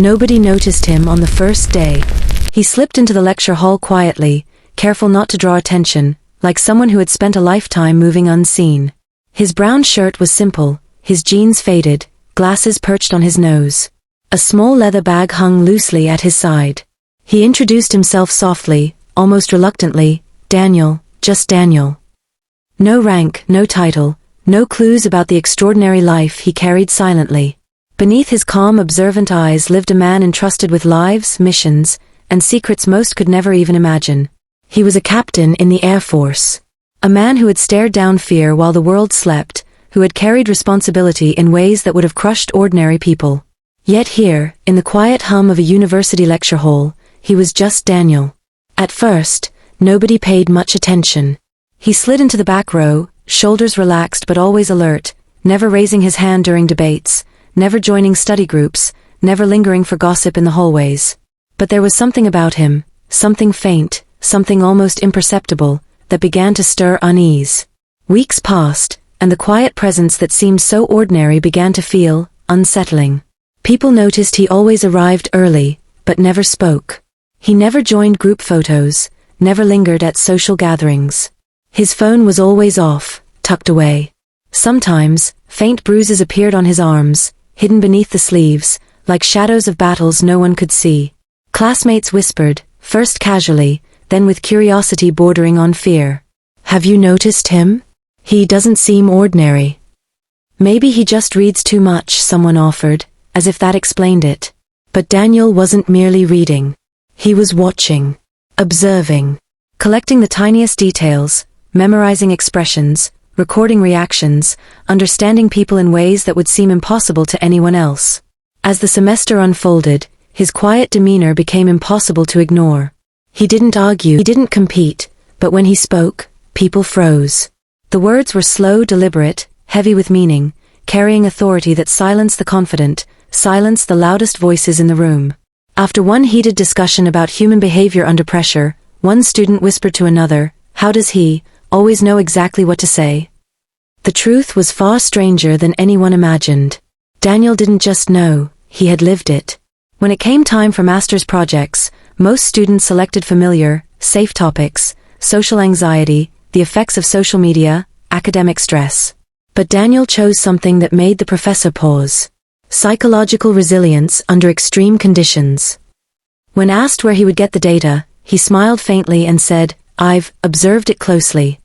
Nobody noticed him on the first day. He slipped into the lecture hall quietly, careful not to draw attention, like someone who had spent a lifetime moving unseen. His brown shirt was simple, his jeans faded, glasses perched on his nose. A small leather bag hung loosely at his side. He introduced himself softly, almost reluctantly, Daniel, just Daniel. No rank, no title, no clues about the extraordinary life he carried silently. Beneath his calm, observant eyes lived a man entrusted with lives, missions, and secrets most could never even imagine. He was a captain in the Air Force. A man who had stared down fear while the world slept, who had carried responsibility in ways that would have crushed ordinary people. Yet here, in the quiet hum of a university lecture hall, he was just Daniel. At first, nobody paid much attention. He slid into the back row, shoulders relaxed but always alert, never raising his hand during debates, never joining study groups, never lingering for gossip in the hallways. But there was something about him, something faint, something almost imperceptible, that began to stir unease. Weeks passed, and the quiet presence that seemed so ordinary began to feel unsettling. People noticed he always arrived early, but never spoke. He never joined group photos, never lingered at social gatherings. His phone was always off, tucked away. Sometimes, faint bruises appeared on his arms, hidden beneath the sleeves, like shadows of battles no one could see. Classmates whispered, first casually, then with curiosity bordering on fear. "Have you noticed him? He doesn't seem ordinary." "Maybe he just reads too much," someone offered, as if that explained it. But Daniel wasn't merely reading. He was watching, observing, collecting the tiniest details, memorizing expressions, recording reactions, understanding people in ways that would seem impossible to anyone else. As the semester unfolded, his quiet demeanor became impossible to ignore. He didn't argue, he didn't compete, but when he spoke, people froze. The words were slow, deliberate, heavy with meaning, carrying authority that silenced the confident, silenced the loudest voices in the room. After one heated discussion about human behavior under pressure, one student whispered to another, "How does he always know exactly what to say?" The truth was far stranger than anyone imagined. Daniel didn't just know, he had lived it. When it came time for master's projects, most students selected familiar, safe topics: social anxiety, the effects of social media, academic stress. But Daniel chose something that made the professor pause: psychological resilience under extreme conditions. When asked where he would get the data, he smiled faintly and said, "I've observed it closely."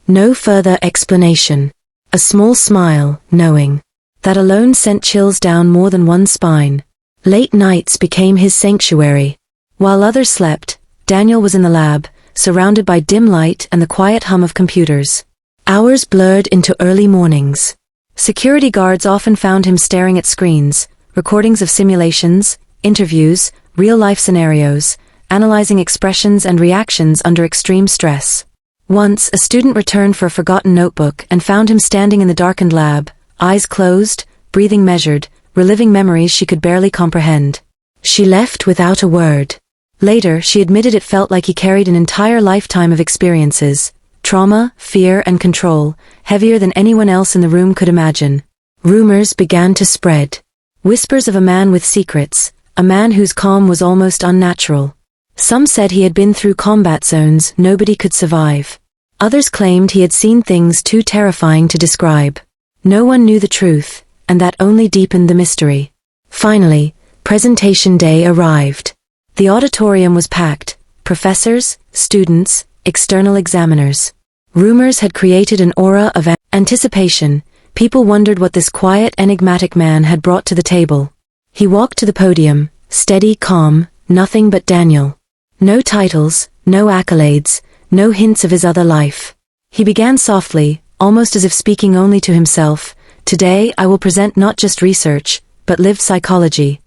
No further explanation. A small smile, knowing. That alone sent chills down more than one spine. Late nights became his sanctuary. While others slept, Daniel was in the lab, surrounded by dim light and the quiet hum of computers. Hours blurred into early mornings. Security guards often found him staring at screens, recordings of simulations, interviews, real-life scenarios, analyzing expressions and reactions under extreme stress. Once, a student returned for a forgotten notebook and found him standing in the darkened lab, eyes closed, breathing measured, reliving memories she could barely comprehend. She left without a word. Later, she admitted it felt like he carried an entire lifetime of experiences, trauma, fear, and control, heavier than anyone else in the room could imagine. Rumors began to spread. Whispers of a man with secrets, a man whose calm was almost unnatural. Some said he had been through combat zones nobody could survive. Others claimed he had seen things too terrifying to describe. No one knew the truth, and that only deepened the mystery. Finally, presentation day arrived. The auditorium was packed: professors, students, external examiners. Rumors had created an aura of anticipation. People wondered what this quiet, enigmatic man had brought to the table. He walked to the podium, steady, calm, nothing but Daniel. No titles, no accolades, no hints of his other life. He began softly, almost as if speaking only to himself, "Today I will present not just research, but lived psychology."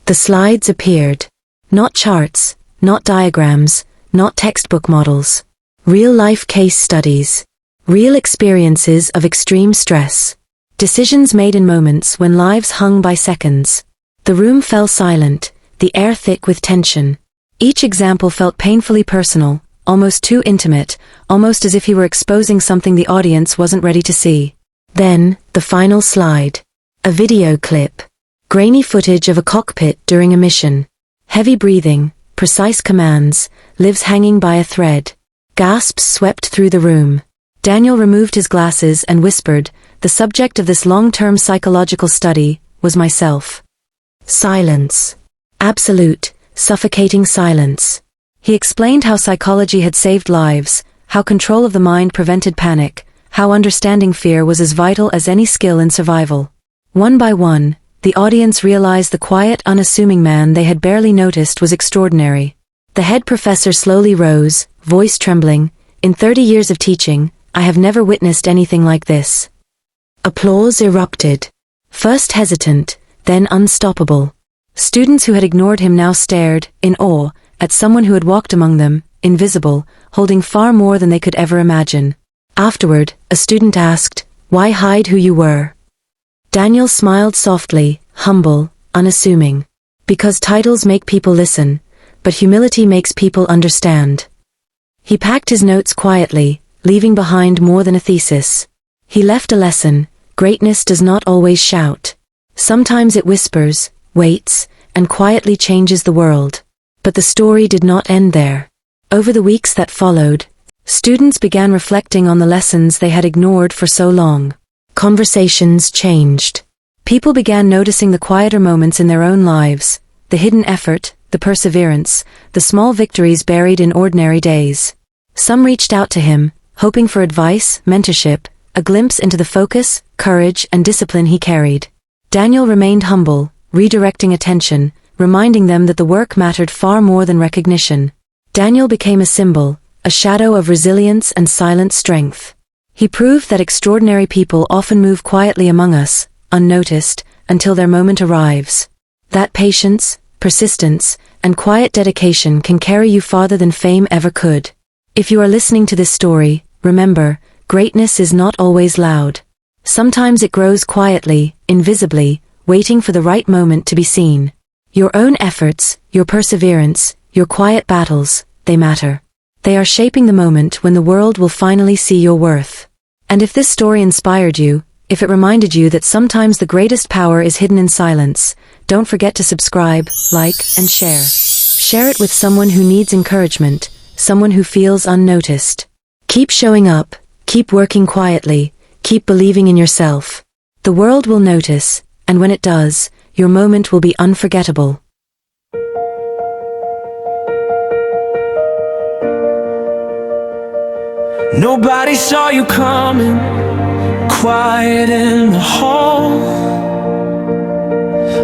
The slides appeared. Not charts, not diagrams, not textbook models. Real-life case studies. Real experiences of extreme stress. Decisions made in moments when lives hung by seconds. The room fell silent, the air thick with tension. Each example felt painfully personal, almost too intimate, almost as if he were exposing something the audience wasn't ready to see. Then, the final slide. A video clip. Grainy footage of a cockpit during a mission. Heavy breathing, precise commands, lives hanging by a thread. Gasps swept through the room. Daniel removed his glasses and whispered, "The subject of this long-term psychological study was myself." Silence. Absolute, suffocating silence. He explained how psychology had saved lives, how control of the mind prevented panic, how understanding fear was as vital as any skill in survival. One by one, the audience realized the quiet, unassuming man they had barely noticed was extraordinary. The head professor slowly rose, voice trembling. "In 30 years of teaching, I have never witnessed anything like this." Applause erupted. First hesitant, then unstoppable. Students who had ignored him now stared, in awe, at someone who had walked among them, invisible, holding far more than they could ever imagine. Afterward, a student asked, "Why hide who you were?" Daniel smiled softly, humble, unassuming. "Because titles make people listen, but humility makes people understand." He packed his notes quietly, leaving behind more than a thesis. He left a lesson: greatness does not always shout. Sometimes it whispers, waits, and quietly changes the world. But the story did not end there. Over the weeks that followed, students began reflecting on the lessons they had ignored for so long. Conversations changed. People began noticing the quieter moments in their own lives, the hidden effort, the perseverance, the small victories buried in ordinary days. Some reached out to him, hoping for advice, mentorship, a glimpse into the focus, courage, and discipline he carried. Daniel remained humble, redirecting attention, reminding them that the work mattered far more than recognition. Daniel became a symbol, a shadow of resilience and silent strength. He proved that extraordinary people often move quietly among us, unnoticed, until their moment arrives. That patience, persistence, and quiet dedication can carry you farther than fame ever could. If you are listening to this story, remember, greatness is not always loud. Sometimes it grows quietly, invisibly, waiting for the right moment to be seen. Your own efforts, your perseverance, your quiet battles, they matter. They are shaping the moment when the world will finally see your worth. And if this story inspired you, if it reminded you that sometimes the greatest power is hidden in silence, don't forget to subscribe, like, and share. Share it with someone who needs encouragement, someone who feels unnoticed. Keep showing up, keep working quietly, keep believing in yourself. The world will notice, and when it does, your moment will be unforgettable. Nobody saw you coming, quiet in the hall,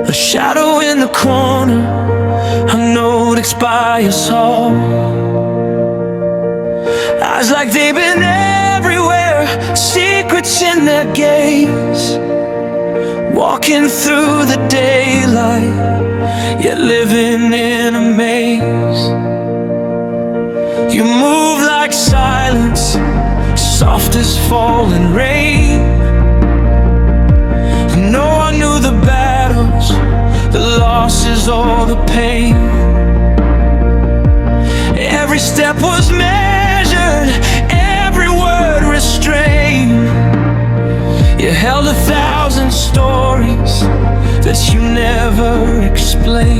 a shadow in the corner, unnoticed by us all. Eyes like they've been everywhere, secrets in their gaze, walking through the daylight, yet living in a maze. You move like silence, soft as falling rain. No one knew the battles, the losses, or the pain. Every step was measured, every word restrained. You held 1,000 stories that you never explained.